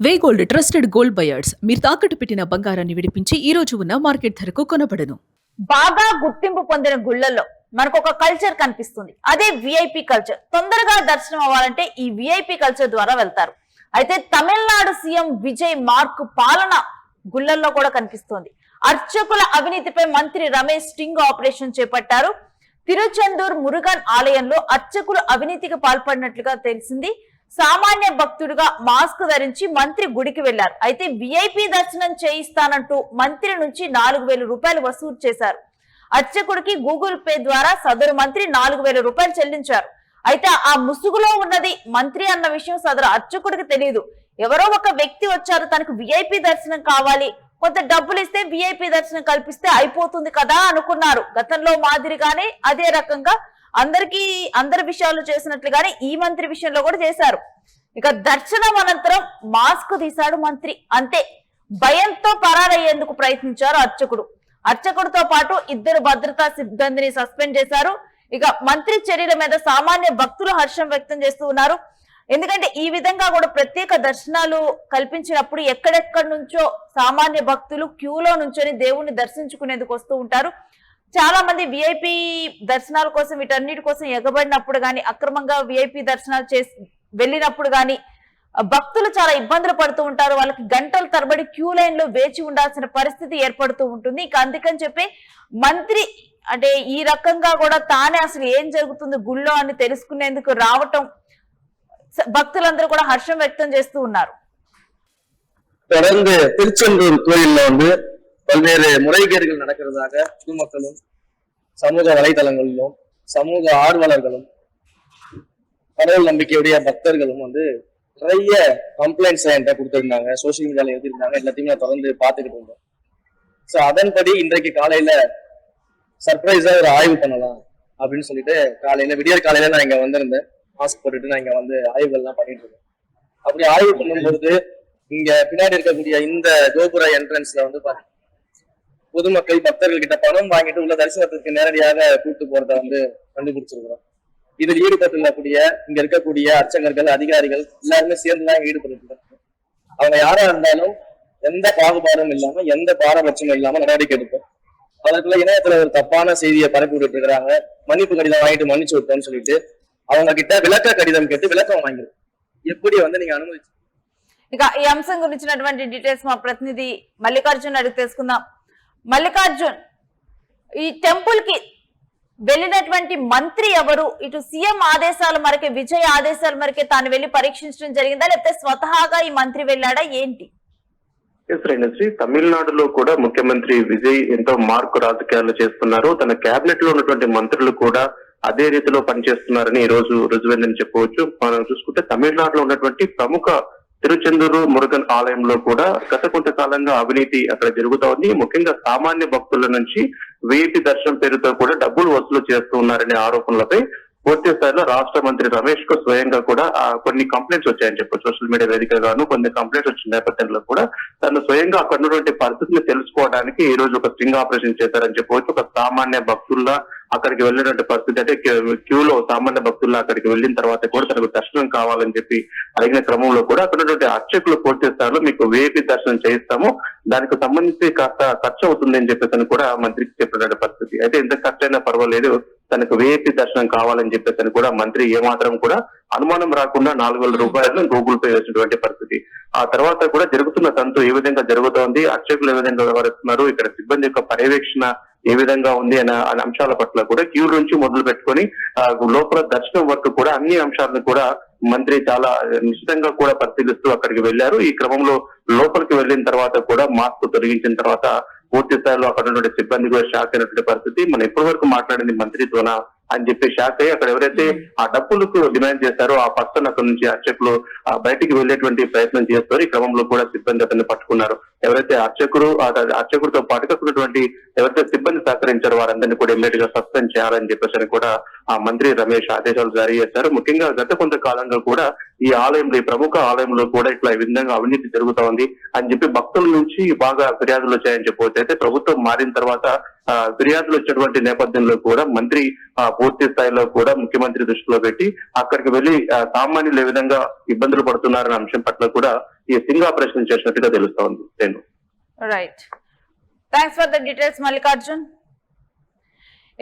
వే gold trusted gold buyers మీరు తాకట్టు పెట్టిన బంగారాన్ని విడిపించి ఈ రోజు ఉన్న మార్కెట్ ధరకు కొనబడను. బాగా గుర్తింపు పొందిన గుళ్ళల్లో మనకు ఒక కల్చర్ కనిపిస్తుంది. అదే విఐపి కల్చర్. తొందరగా దర్శనం అవ్వాలంటే ఈ విఐపి కల్చర్ ద్వారా వెళ్తారు. అయితే తమిళనాడు సీఎం విజయ్ మార్క్ పాలన గుళ్ళల్లో కూడా కనిపిస్తోంది. అర్చకుల అవినీతిపై మంత్రి రమేష్ స్టింగ్ ఆపరేషన్ చేపట్టారు. తిరుచెందూర్ మురుగన్ ఆలయంలో అర్చకులు అవినీతికి పాల్పడినట్లుగా తెలిసింది. సామాన్య భక్తుడిగా మాస్క్ ధరించి మంత్రి గుడికి వెళ్లారు. అయితే విఐపి దర్శనం చేయిస్తానంటూ మంత్రి నుంచి 4,000 రూపాయలు వసూలు చేశారు. అర్చకుడికి గూగుల్ పే ద్వారా సదరు మంత్రి 4,000 రూపాయలు చెల్లించారు. అయితే ఆ ముసుగులో ఉన్నది మంత్రి అన్న విషయం సదరు అర్చకుడికి తెలియదు. ఎవరో ఒక వ్యక్తి వచ్చారు, తనకు విఐపి దర్శనం కావాలి, కొంత డబ్బులు ఇస్తే విఐపి దర్శనం కల్పిస్తే అయిపోతుంది కదా అనుకున్నారు. గతంలో మాదిరిగానే అదే రకంగా అందరి విషయాలు చేసినట్లుగానే ఈ మంత్రి విషయంలో కూడా చేశారు. ఇక దర్శనం అనంతరం మాస్క్ తీశాడు మంత్రి. అంతే, భయంతో పరారయ్యేందుకు ప్రయత్నించారు అర్చకుడు. అర్చకుడితో పాటు 2 భద్రతా సిబ్బందిని సస్పెండ్ చేశారు. ఇక మంత్రి చర్యల మీద సామాన్య భక్తులు హర్షం వ్యక్తం చేస్తూ ఉన్నారు. ఎందుకంటే ఈ విధంగా కూడా ప్రత్యేక దర్శనాలు కల్పించినప్పుడు ఎక్కడెక్కడి నుంచో సామాన్య భక్తులు క్యూలో నుంచొని దేవుణ్ణి దర్శించుకునేందుకు వస్తూ ఉంటారు. చాలా మంది విఐపి దర్శనాల కోసం వీటన్నిటి కోసం ఎగబడినప్పుడు గాని, అక్రమంగా విఐపి దర్శనాలు చేసి వెళ్ళినప్పుడు గాని భక్తులు చాలా ఇబ్బందులు పడుతూ ఉంటారు. వాళ్ళకి గంటల తరబడి క్యూ లైన్ లో వేచి ఉండాల్సిన పరిస్థితి ఏర్పడుతూ ఉంటుంది. ఇక అందుకని చెప్పి మంత్రి అంటే ఈ రకంగా కూడా తానే అసలు ఏం జరుగుతుంది గుళ్ళో అని తెలుసుకునేందుకు రావటం భక్తులందరూ కూడా హర్షం వ్యక్తం చేస్తూ ఉన్నారు. தொடர்ந்து திருச்செந்தூர் கோயில்ல பல்வேறு முறைகேடுகள் நடக்கிறதாக பொதுமக்களும் சமூக வலைதளங்களிலும் சமூக ஆர்வலர்களும் கடவுள் நம்பிக்கையுடைய பக்தர்களும் நிறைய கம்ப்ளைண்ட்ஸ் என்கிட்ட கொடுத்திருந்தாங்க. சோசியல் மீடியால எழுதியிருந்தாங்க. எல்லாத்தையும் நான் தொடர்ந்து பார்த்துக்கிட்டு இருந்தேன். ஸோ அதன்படி இன்றைக்கு காலையில சர்ப்ரைஸா ஒரு ஆய்வு பண்ணலாம் அப்படின்னு சொல்லிட்டு விடியற் காலையில நான் இங்க வந்திருந்தேன். மாஸ்க் போட்டுட்டு நான் இங்க ஆய்வுகள்லாம் பண்ணிட்டு இருக்கேன். அப்படி ஆய்வு பண்ணும்போது இங்க பின்னாடி இருக்கக்கூடிய இந்த கோபுர என்ட்ரன்ஸ்ல பொதுமக்கள் பக்தர்கள் கிட்ட பணம் வாங்கிட்டு உள்ள தரிசனத்துக்கு நேரடியாக கூட்டு போறத கண்டுபிடிச்சிருக்கிறோம். இதில் ஈடுபட்டுள்ளக்கூடிய இங்க இருக்கக்கூடிய அர்ச்சகர்கள், அதிகாரிகள் எல்லாருமே சேர்ந்துதான் ஈடுபட்டு அவங்க யாரா இருந்தாலும் எந்த பாகுபாடும் இல்லாம, எந்த பாரபட்சமும் இல்லாம நடவடிக்கை எடுப்போம். அதற்குள்ள இணையத்துல ஒரு தப்பான செய்தியை பரப்பி விட்டுட்டு இருக்கிறாங்க. மன்னிப்பு கடிதம் வாங்கிட்டு மன்னிச்சு விட்டோம்னு சொல்லிட்டு அவங்க கிட்ட விளக்க கடிதம் கேட்டு విలకం వాంగిరు. எப்படி நீங்க అనుమతి. ఇక ఈ అంశం గురించినటువంటి డీటెయిల్స్ మా ప్రతినిధి మల్లికార్జున్ అడిగి తెలుసుకుందాం. మల్లికార్జున్, ఈ టెంపుల్ కి వెళ్ళినటువంటి మంత్రి ఎవరు? ఇటు సీఎం ఆదేశాల మేరకే, విజయ్ ఆదేశాల మేరకే తాను వెళ్లి పరీక్షించడం జరిగిందా, లేకపోతే స్వతహాగా ఈ మంత్రి వెళ్ళాడా ఏంటి? శ్రీనశ్రీ, తమిళనాడులో కూడా ముఖ్యమంత్రి విజయ్ ఎంతో మార్కు రాజకీయాలు చేస్తున్నారు. తన కేబినెట్ లో ఉన్నటువంటి మంత్రులు కూడా అదే రీతిలో పనిచేస్తున్నారని ఈ రోజు రుజువైందని చెప్పవచ్చు. మనం చూసుకుంటే తమిళనాడులో ఉన్నటువంటి ప్రముఖ తిరుచెందూరు మురుగన్ ఆలయంలో కూడా గత కొంతకాలంగా అవినీతి అక్కడ జరుగుతా ఉంది. ముఖ్యంగా సామాన్య భక్తుల నుంచి విఐపి దర్శనం పేరుతో కూడా డబ్బులు వసూలు చేస్తూ ఉన్నారనే ఆరోపణలపై పూర్తి స్థాయిలో రాష్ట్ర మంత్రి రమేష్ కు స్వయంగా కూడా కొన్ని కంప్లైంట్స్ వచ్చాయని చెప్పొచ్చు. సోషల్ మీడియా వేదికగాను కొన్ని కంప్లైంట్స్ వచ్చిన నేపథ్యంలో కూడా తను స్వయంగా అక్కడ ఉన్నటువంటి పరిస్థితిని తెలుసుకోవడానికి ఈ రోజు ఒక స్టింగ్ ఆపరేషన్ చేశారని చెప్పవచ్చు. ఒక సామాన్య భక్తుల్లా అక్కడికి వెళ్ళినటువంటి పరిస్థితి, అంటే క్యూలో సామాన్య భక్తుల్లా అక్కడికి వెళ్ళిన తర్వాత కూడా తనకు దర్శనం కావాలని చెప్పి అడిగిన క్రమంలో కూడా అక్కడ ఉన్నటువంటి అర్చకులు పూర్తి స్థాయిలో మీకు విఐపి దర్శనం చేయిస్తాము, దానికి సంబంధించి కాస్త ఖర్చు అవుతుంది అని చెప్పేసి కూడా మంత్రికి చెప్పినటువంటి పరిస్థితి. అయితే ఎంత ఖర్చు అయినా పర్వాలేదు, తనకు విఐపి దర్శనం కావాలని చెప్పేసి కూడా మంత్రి ఏమాత్రం కూడా అనుమానం రాకుండా 4,000 రూపాయలను గూగుల్ పే చేసినటువంటి పరిస్థితి. ఆ తర్వాత కూడా జరుగుతున్న తంతు ఏ విధంగా జరుగుతోంది, అర్చకులు ఏ విధంగా వ్యవహరిస్తున్నారు, ఇక్కడ సిబ్బంది యొక్క పర్యవేక్షణ ఏ విధంగా ఉంది అనే అంశాల పట్ల కూడా క్యూ నుంచి మొదలు పెట్టుకొని లోపల దర్శనం వరకు కూడా అన్ని అంశాలను కూడా మంత్రి చాలా నిశ్చితంగా కూడా పరిశీలిస్తూ అక్కడికి వెళ్లారు. ఈ క్రమంలో లోపలికి వెళ్లిన తర్వాత కూడా మాస్క్ తొలగించిన తర్వాత పూర్తి స్థాయిలో అక్కడ ఉన్నటువంటి సిబ్బంది కూడా షాక్ అయినటువంటి పరిస్థితి. మనం ఇప్పటి వరకు మాట్లాడింది మంత్రితోనా అని చెప్పి షాక్ అయ్యి అక్కడ ఎవరైతే ఆ డబ్బులకు డిమాండ్ చేస్తారో ఆ పర్సన్ అక్కడ నుంచి అర్చకులు బయటికి వెళ్లేటువంటి ప్రయత్నం చేస్తారు. ఈ క్రమంలో కూడా సిబ్బంది అతన్ని పట్టుకున్నారు. ఎవరైతే అర్చకుడితో పాటుగా ఉన్నటువంటి ఎవరైతే సిబ్బంది సహకరించారో వారందరినీ కూడా ఇమ్మీడియట్ గా సస్పెండ్ చేయాలని చెప్పేసి కూడా ఆ మంత్రి రమేష్ ఆదేశాలు జారీ చేశారు. ముఖ్యంగా గత కొంతకాలంగా కూడా ఈ ఆలయంలో, ఈ ప్రముఖ ఆలయంలో కూడా ఇట్లా ఈ విధంగా అవినీతి జరుగుతా ఉంది అని చెప్పి భక్తుల నుంచి బాగా ఫిర్యాదులు వచ్చాయని చెప్పవచ్చు. అయితే ప్రభుత్వం మారిన తర్వాత ఫిర్యాదులు వచ్చినటువంటి నేపథ్యంలో కూడా మంత్రి పూర్తి స్థాయిలో కూడా ముఖ్యమంత్రి దృష్టిలో పెట్టి అక్కడికి వెళ్లి సామాన్యులు ఏ విధంగా ఇబ్బందులు పడుతున్నారనే అంశం పట్ల కూడా ఈ సింగ్ ఆపరేషన్ చేసినట్టుగా తెలుస్తోంది. నేను right, thanks for the details Mallikarjun.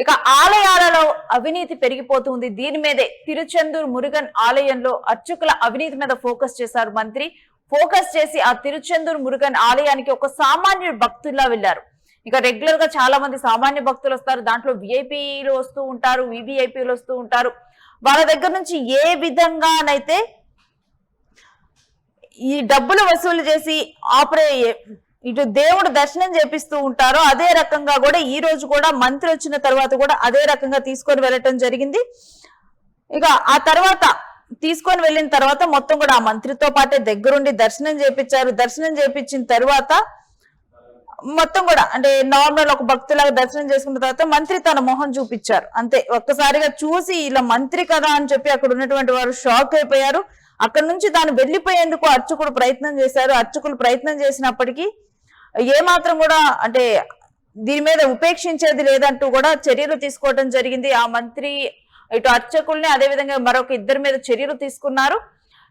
ఇక ఆలయాలలో అవినీతి పెరిగిపోతుంది. దీని మీదే తిరుచెందూరు మురుగన్ ఆలయంలో అర్చకుల అవినీతి మీద ఫోకస్ చేశారు మంత్రి. ఫోకస్ చేసి ఆ తిరుచెందూరు మురుగన్ ఆలయానికి ఒక సామాన్యుడు భక్తుల్లా వెళ్లారు. ఇక రెగ్యులర్ గా చాలా మంది సామాన్య భక్తులు వస్తారు, దాంట్లో విఐపీలు వస్తూ ఉంటారు, వివిఐపీలు వస్తూ ఉంటారు. వాళ్ళ దగ్గర నుంచి ఏ విధంగానైతే ఈ డబ్బులు వసూలు చేసి ఇటు దేవుడు దర్శనం చేపిస్తూ ఉంటారో అదే రకంగా కూడా ఈ రోజు కూడా మంత్రి వచ్చిన తర్వాత కూడా అదే రకంగా తీసుకొని వెళ్ళటం జరిగింది. ఇక ఆ తర్వాత తీసుకొని వెళ్ళిన తర్వాత మొత్తం కూడా ఆ మంత్రితో పాటే దగ్గరుండి దర్శనం చేపించారు. దర్శనం చేపించిన తర్వాత మొత్తం కూడా అంటే నార్మల్ ఒక భక్తులాగా దర్శనం చేసుకున్న తర్వాత మంత్రి తన మొహం చూపించారు. అంతే, ఒక్కసారిగా చూసి ఇలా మంత్రి కదా అని చెప్పి అక్కడ ఉన్నటువంటి వారు షాక్ అయిపోయారు. అక్కడ నుంచి తాను వెళ్లిపోయేందుకు అర్చకుడు ప్రయత్నం చేశారు. అర్చకులు ప్రయత్నం చేసినప్పటికీ ఏమాత్రం కూడా అంటే దీని మీద ఉపేక్షించేది లేదంటూ కూడా చర్యలు తీసుకోవడం జరిగింది. ఆ మంత్రి ఇటు అర్చకుల్ని అదే విధంగా మరొక ఇద్దరి మీద చర్యలు తీసుకున్నారు.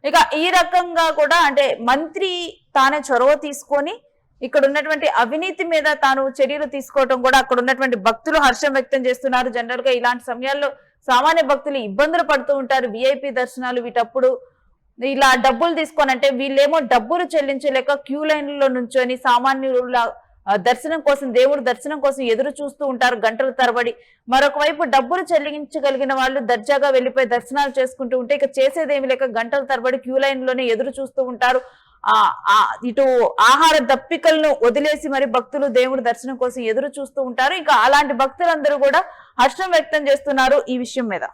ఇక ఈ రకంగా కూడా అంటే మంత్రి తానే చొరవ తీసుకొని ఇక్కడ ఉన్నటువంటి అవినీతి మీద తాను చర్యలు తీసుకోవడం కూడా అక్కడ ఉన్నటువంటి భక్తులు హర్షం వ్యక్తం చేస్తున్నారు. జనరల్ గా ఇలాంటి సమయాల్లో సామాన్య భక్తులు ఇబ్బందులు పడుతూ ఉంటారు. విఐపి దర్శనాలు వీటప్పుడు ఇలా డబ్బులు తీసుకొని అంటే వీళ్ళేమో డబ్బులు చెల్లించలేక క్యూ లైన్లలో నుంచొని సామాన్యుల దర్శనం కోసం దేవుడు దర్శనం కోసం ఎదురు చూస్తూ ఉంటారు గంటల తరబడి. మరొక వైపు డబ్బులు చెల్లించగలిగిన వాళ్ళు దర్జాగా వెళ్లిపోయి దర్శనాలు చేసుకుంటూ ఉంటే ఇక చేసేదేమి లేక గంటల తరబడి క్యూ లైన్ లోనే ఎదురు చూస్తూ ఉంటారు. ఇటు ఆహార దప్పికలను వదిలేసి మరి భక్తులు దేవుడు దర్శనం కోసం ఎదురు చూస్తూ ఉంటారు. ఇంకా అలాంటి భక్తులందరూ కూడా హర్షం వ్యక్తం చేస్తున్నారు ఈ విషయం మీద.